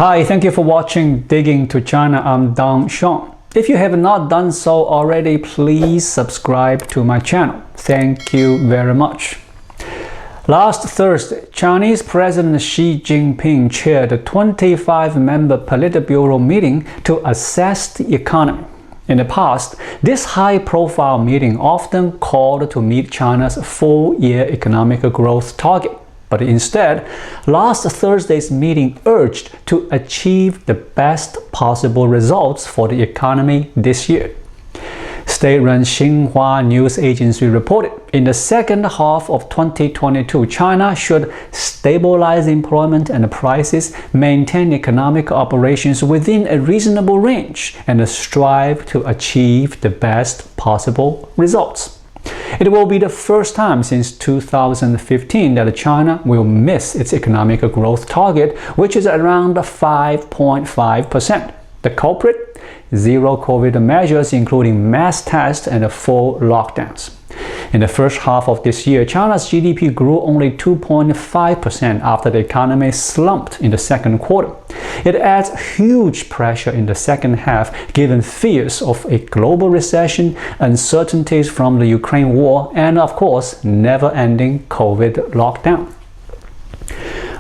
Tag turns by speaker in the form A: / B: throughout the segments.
A: Hi, thank you for watching Digging to China. I'm Dong Sean. If you have not done so already, please subscribe to my channel. Thank you very much. Last Thursday, Chinese President Xi Jinping chaired a 25-member Politburo meeting to assess the economy. In the past, this high-profile meeting often called to meet China's full-year economic growth target. But instead, last Thursday's meeting urged to achieve the best possible results for the economy this year. State-run Xinhua news agency reported, in the second half of 2022, China should stabilize employment and prices, maintain economic operations within a reasonable range, and strive to achieve the best possible results. It will be the first time since 2015 that China will miss its economic growth target, which is around 5.5%. The culprit? Zero COVID measures, including mass tests and full lockdowns. In the first half of this year, China's GDP grew only 2.5% after the economy slumped in the second quarter. It adds huge pressure in the second half, given fears of a global recession, uncertainties from the Ukraine war, and of course, never-ending COVID lockdown.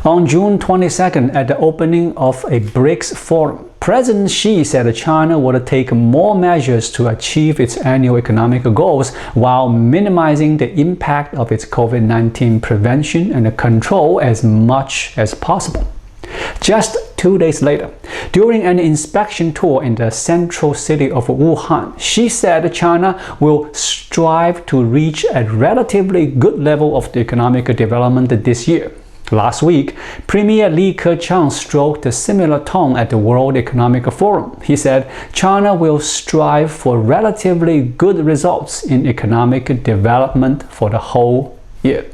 A: On June 22nd, at the opening of a BRICS forum, President Xi said China would take more measures to achieve its annual economic goals while minimizing the impact of its COVID-19 prevention and control as much as possible. Just 2 days later, during an inspection tour in the central city of Wuhan, Xi said China will strive to reach a relatively good level of the economic development this year. Last week, Premier Li Keqiang stroked a similar tone at the World Economic Forum. He said China will strive for relatively good results in economic development for the whole year.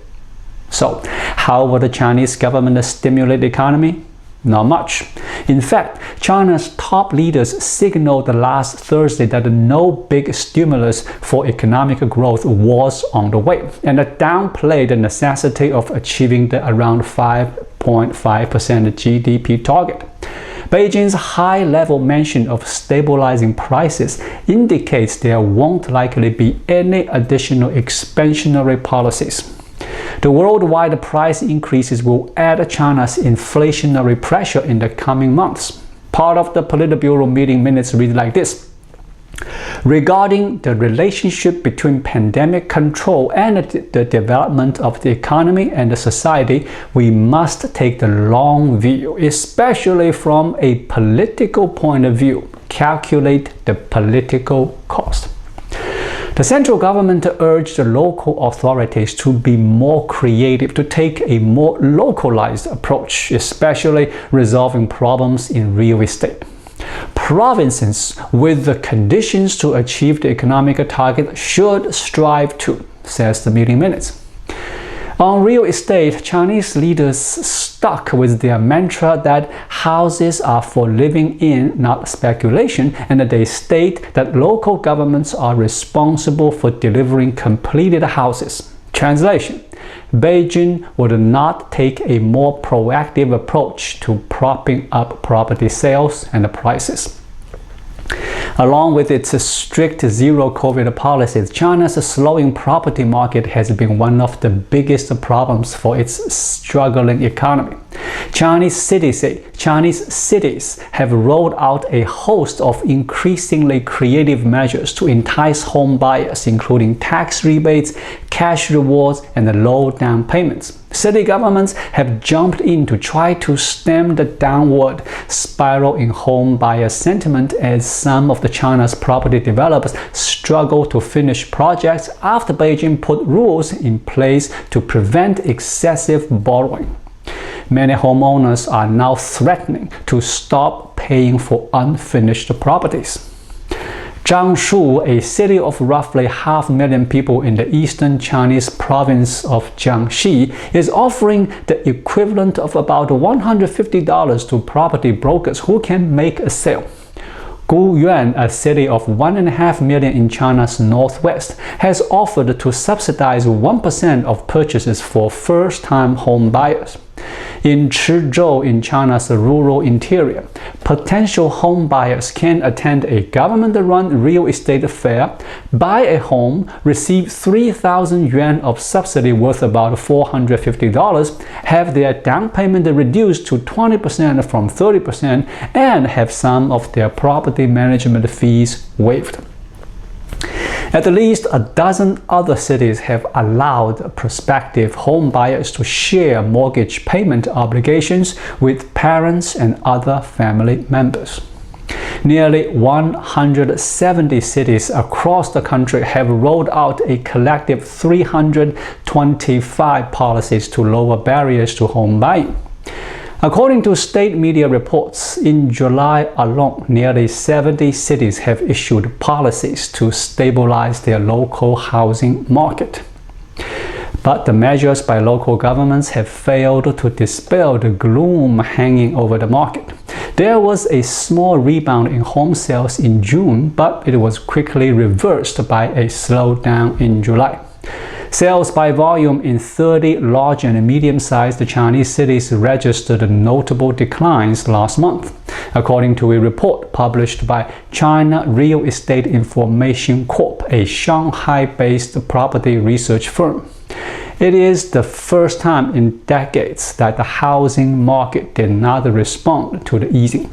A: So, how will the Chinese government stimulate the economy? Not much. In fact, China's top leaders signaled last Thursday that no big stimulus for economic growth was on the way, and downplayed the necessity of achieving the around 5.5% GDP target. Beijing's high-level mention of stabilizing prices indicates there won't likely be any additional expansionary policies. The worldwide price increases will add China's inflationary pressure in the coming months. Part of the Politburo meeting minutes read like this. Regarding the relationship between pandemic control and the development of the economy and the society, we must take the long view, especially from a political point of view. Calculate the political cost. The central government urged the local authorities to be more creative, to take a more localized approach, especially resolving problems in real estate. Provinces with the conditions to achieve the economic target should strive to, says the meeting minutes. On real estate, Chinese leaders stuck with their mantra that houses are for living in, not speculation, and that they state that local governments are responsible for delivering completed houses. Translation: Beijing would not take a more proactive approach to propping up property sales and prices. Along with its strict zero-COVID policies, China's slowing property market has been one of the biggest problems for its struggling economy. Chinese cities have rolled out a host of increasingly creative measures to entice home buyers, including tax rebates, cash rewards, and low down payments. City governments have jumped in to try to stem the downward spiral in home buyer sentiment as some of China's property developers struggle to finish projects after Beijing put rules in place to prevent excessive borrowing. Many homeowners are now threatening to stop paying for unfinished properties. Jiangsu, a city of roughly 500,000 people in the eastern Chinese province of Jiangxi, is offering the equivalent of about $150 to property brokers who can make a sale. Guyuan, a city of 1.5 million in China's northwest, has offered to subsidize 1% of purchases for first-time home buyers. In Chizhou, in China's rural interior, potential home buyers can attend a government-run real estate fair, buy a home, receive 3,000 yuan of subsidy worth about $450, have their down payment reduced to 20% from 30%, and have some of their property management fees waived. At least a dozen other cities have allowed prospective home buyers to share mortgage payment obligations with parents and other family members. Nearly 170 cities across the country have rolled out a collective 325 policies to lower barriers to home buying. According to state media reports, in July alone, nearly 70 cities have issued policies to stabilize their local housing market. But the measures by local governments have failed to dispel the gloom hanging over the market. There was a small rebound in home sales in June, but it was quickly reversed by a slowdown in July. Sales by volume in 30 large and medium-sized Chinese cities registered notable declines last month, according to a report published by China Real Estate Information Corp, a Shanghai-based property research firm. It is the first time in decades that the housing market did not respond to the easing.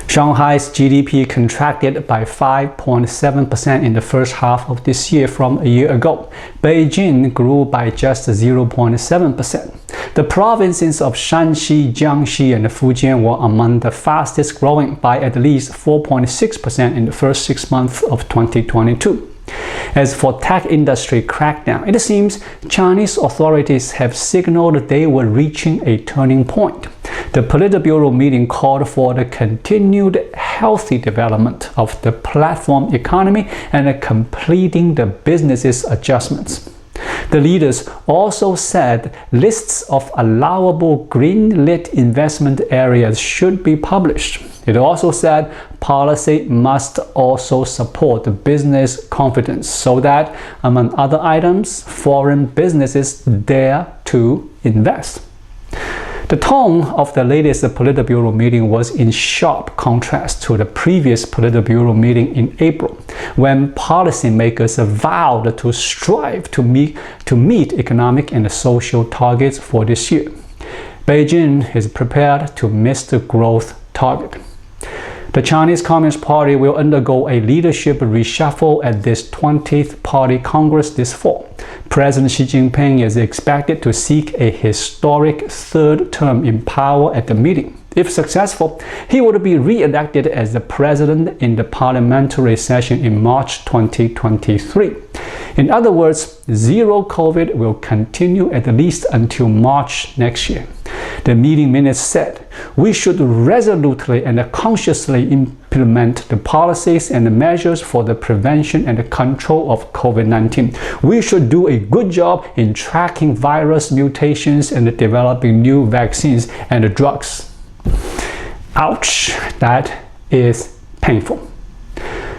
A: Shanghai's GDP contracted by 5.7% in the first half of this year from a year ago. Beijing grew by just 0.7%. The provinces of Shanxi, Jiangxi, and Fujian were among the fastest growing by at least 4.6% in the first 6 months of 2022. As for tech industry crackdown, it seems Chinese authorities have signaled they were reaching a turning point. The Politburo meeting called for the continued healthy development of the platform economy and completing the business's adjustments. The leaders also said lists of allowable green-lit investment areas should be published. It also said policy must also support business confidence so that, among other items, foreign businesses dare to invest. The tone of the latest Politburo meeting was in sharp contrast to the previous Politburo meeting in April, when policymakers vowed to strive to meet economic and social targets for this year. Beijing is prepared to miss the growth target. The Chinese Communist Party will undergo a leadership reshuffle at this 20th Party Congress this fall. President Xi Jinping is expected to seek a historic third term in power at the meeting. If successful, he would be re-elected as the president in the parliamentary session in March 2023. In other words, zero COVID will continue at least until March next year. The meeting minutes said, "We should resolutely and consciously implement the policies and the measures for the prevention and the control of COVID-19. We should do a good job in tracking virus mutations and developing new vaccines and drugs." Ouch, that is painful.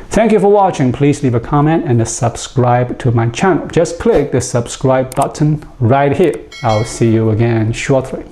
A: Thank you for watching. Please leave a comment and subscribe to my channel. Just click the subscribe button right here. I'll see you again shortly.